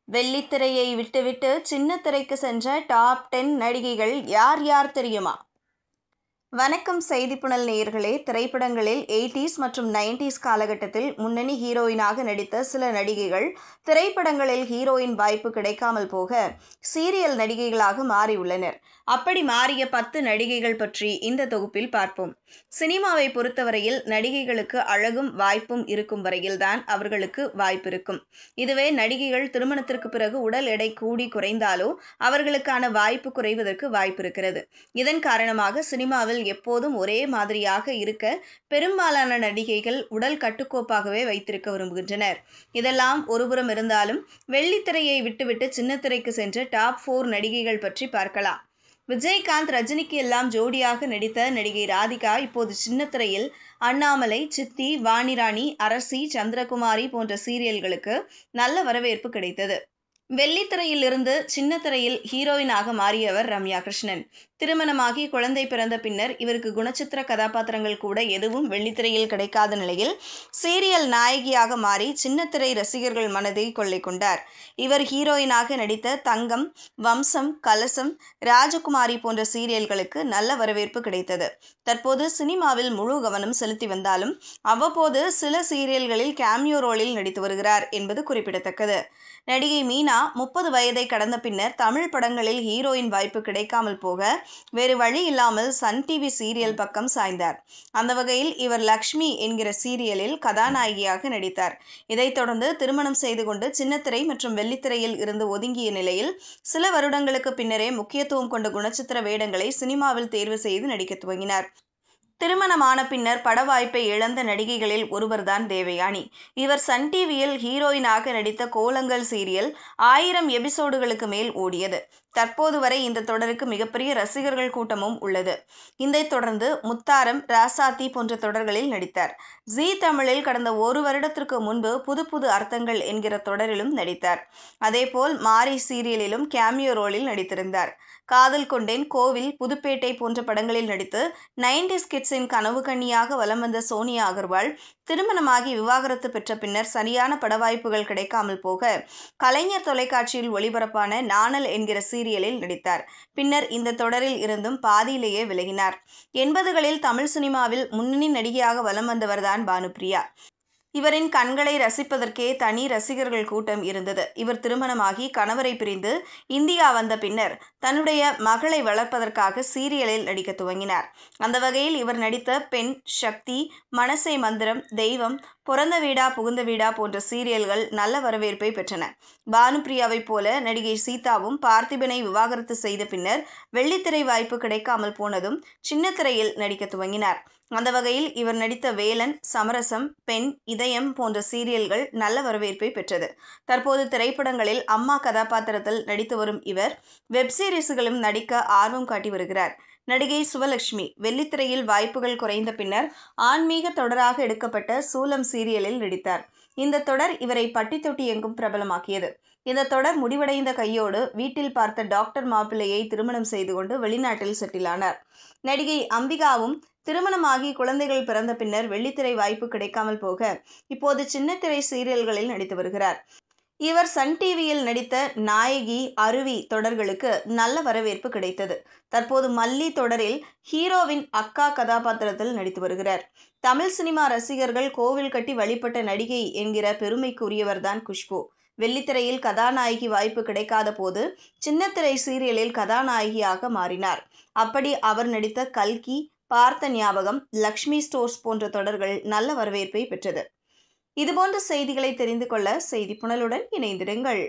வெள்ளித்திரையை விட்டுவிட்டு சின்ன திரைக்கு சென்ற டாப் 10 நடிகைகள் யார் யார் தெரியுமா? வணக்கம் செய்திப்புணல் நேயர்களே. திரைப்படங்களில் 80s மற்றும் 90s காலகட்டத்தில் முன்னணி ஹீரோயினாக நடித்த சில நடிகைகள் திரைப்படங்களில் ஹீரோயின் வாய்ப்பு கிடைக்காமல் போக சீரியல் நடிகைகளாக மாறியுள்ளனர். அப்படி மாறிய 10 நடிகைகள் பற்றி இந்த தொகுப்பில் பார்ப்போம். சினிமாவை பொறுத்தவரையில் நடிகைகளுக்கு அழகும் வாய்ப்பும் இருக்கும் வரையில்தான் அவர்களுக்கு வாய்ப்பு இருக்கும். இதுவே நடிகைகள் திருமணத்திற்கு பிறகு உடல் எடை கூடி குறைந்தாலோ அவர்களுக்கான வாய்ப்பு குறைவதற்கு வாய்ப்பு இருக்கிறது. இதன் காரணமாக சினிமாவில் எப்போதும் ஒரே மாதிரியாக இருக்க பெரும்பாலான நடிகைகள் உடல் கட்டுக்கோப்பாகவே வைத்திருக்க விரும்புகின்றனர். இதெல்லாம் ஒருபுறம் இருந்தாலும் வெள்ளித்திரையை விட்டுவிட்டு சின்னத்திரைக்கு சென்ற டாப் 4 நடிகைகள் பற்றி பார்க்கலாம். விஜயகாந்த், ரஜினிக்கு எல்லாம் ஜோடியாக நடித்த நடிகை ராதிகா இப்போது சின்னத்திரையில் அண்ணாமலை, சித்தி, வாணிராணி, அரசி, சந்திரகுமாரி போன்ற சீரியல்களுக்கு நல்ல வரவேற்பு கிடைத்தது. வெள்ளித்திரையில் இருந்து சின்னத்திரையில் ஹீரோயினாக மாறியவர் ரம்யா கிருஷ்ணன். திருமணமாகி குழந்தை பிறந்த பின்னர் இவருக்கு குணச்சித்திர கதாபாத்திரங்கள் கூட எதுவும் வெள்ளித்திரையில் கிடைக்காத நிலையில் சீரியல் நாயகியாக மாறி சின்னத்திரை ரசிகர்கள் மனதை கொள்ளை கொண்டார். இவர் ஹீரோயினாக நடித்த தங்கம், வம்சம், கலசம், ராஜகுமாரி போன்ற சீரியல்களுக்கு நல்ல வரவேற்பு கிடைத்தது. தற்போது சினிமாவில் முழு கவனம் செலுத்தி வந்தாலும் அவ்வப்போது சில சீரியல்களில் கேமியோ ரோலில் நடித்து வருகிறார் என்பது குறிப்பிடத்தக்கது. நடிகை மீனா 30 வயதை கடந்த பின்னர் தமிழ் படங்களில் ஹீரோயின் வாய்ப்பு கிடைக்காமல் போக வேறு வழி இல்லாமல் சன் டிவி சீரியல் பக்கம் சாய்ந்தார். அந்த வகையில் இவர் லக்ஷ்மி என்கிற சீரியலில் கதாநாயகியாக நடித்தார். இதைத் தொடர்ந்து திருமணம் செய்து கொண்டு சின்னத்திரை மற்றும் வெள்ளித்திரையில் இருந்து ஒதுங்கிய நிலையில் சில வருடங்களுக்கு பின்னரே முக்கியத்துவம் கொண்ட குணச்சித்திர வேடங்களை சினிமாவில் தேர்வு செய்து நடிக்க துவங்கினார். திருமணமான பின்னர் பட வாய்ப்பை இழந்த நடிகைகளில் ஒருவர்தான் தேவயானி. இவர் சன் டிவியில் ஹீரோயினாக நடித்த கோலங்கள் சீரியல் 1000 எபிசோடுகளுக்கு மேல் ஓடியது. தற்போது வரை இந்த தொடருக்கு மிகப்பெரிய ரசிகர்கள் கூட்டமும் உள்ளது. இதைத் தொடர்ந்து முத்தாரம், ராசாத்தி போன்ற தொடர்களில் நடித்தார். ஜீ தமிழில் கடந்த ஒரு வருடத்திற்கு முன்பு புது புது அர்த்தங்கள் என்கிற தொடரிலும் நடித்தார். அதேபோல் மாரி சீரியலிலும் கேமியோ ரோலில் நடித்திருந்தார். காதல் கொண்டேன், கோவில், புதுப்பேட்டை போன்ற படங்களில் நடித்து 90s கிட்ஸின் கனவு கன்னியாக வலம் வந்த சோனியா அகர்வால் திருமணமாகி விவாகரத்து பெற்ற பின்னர் சரியான பட வாய்ப்புகள் கிடைக்காமல் போக கலைஞர் தொலைக்காட்சியில் ஒளிபரப்பான நாணல் என்கிற சீரியலில் நடித்தார். பின்னர் இந்த தொடரில் இருந்தும் பாதியிலேயே விலகினார். 80களில் தமிழ் சினிமாவில் முன்னணி நடிகையாக வலம் வந்தவர்தான் பானுப்பிரியா. இவரின் கண்களை ரசிப்பதற்கே தனி ரசிகர்கள் கூட்டம் இருந்தது. இவர் திருமணமாகி கணவரை பிரிந்து இந்தியா வந்த பின்னர் தன்னுடைய மகளை வளர்ப்பதற்காக சீரியலில் நடிக்க துவங்கினார். அந்த வகையில் இவர் நடித்த பெண், சக்தி, மனசே மந்திரம், தெய்வம், பிறந்த வீடா புகுந்த வீடா போன்ற சீரியல்கள் நல்ல வரவேற்பை பெற்றன. பானுப்பிரியாவை போல நடிகை சீதாவும் பார்த்திபனை விவாகரத்து செய்த பின்னர் வெள்ளித்திரை வாய்ப்பு கிடைக்காமல் போனதும் சின்னத்திரையில் நடிக்க துவங்கினார். அந்த வகையில் இவர் நடித்த வேலன், சமரசம், பெண், இதயம் போன்ற சீரியல்கள் நல்ல வரவேற்பை பெற்றது. தற்போது திரைப்படங்களில் அம்மா கதாபாத்திரத்தில் நடித்து வரும் இவர் வெப் சீரிஸ்களும் நடிக்க ஆர்வம் காட்டி வருகிறார். நடிகை சுவலட்சுமி வெள்ளித்திரையில் வாய்ப்புகள் குறைந்த பின்னர் ஆன்மீக தொடராக எடுக்கப்பட்ட சூலம் சீரியலில் நடித்தார். இந்த தொடர் இவரை பட்டி தொட்டி எங்கும் பிரபலமாக்கியது. இந்த தொடர் முடிவடைந்த கையோடு வீட்டில் பார்த்த டாக்டர் மாப்பிள்ளையை திருமணம் செய்து கொண்டு வெளிநாட்டில் செட்டில் ஆனார். நடிகை அம்பிகாவும் திருமணமாகி குழந்தைகள் பிறந்த பின்னர் வெள்ளித்திரை வாய்ப்பு கிடைக்காமல் போக இப்போது சின்னத்திரை சீரியல்களில் நடித்து வருகிறார். இவர் சன் டிவியில் நடித்த நாயகி, அருவி தொடர்களுக்கு நல்ல வரவேற்பு கிடைத்தது. தற்போது மல்லி தொடரில் ஹீரோவின் அக்கா கதாபாத்திரத்தில் நடித்து வருகிறார். தமிழ் சினிமா ரசிகர்கள் கோவில் கட்டி வழிபட்ட நடிகை என்கிற பெருமைக்குரியவர்தான் குஷ்பு. வெள்ளித்திரையில் கதாநாயகி வாய்ப்பு கிடைக்காத போது சின்னத்திரை சீரியலில் கதாநாயகியாக மாறினார். அப்படி அவர் நடித்த கல்கி, பார்த்த ஞாபகம், லக்ஷ்மி ஸ்டோர்ஸ் போன்ற தொடர்கள் நல்ல வரவேற்பை பெற்றது. இதுபோன்ற செய்திகளை தெரிந்து கொள்ள செய்திப்புணலுடன் இணைந்திருங்கள்.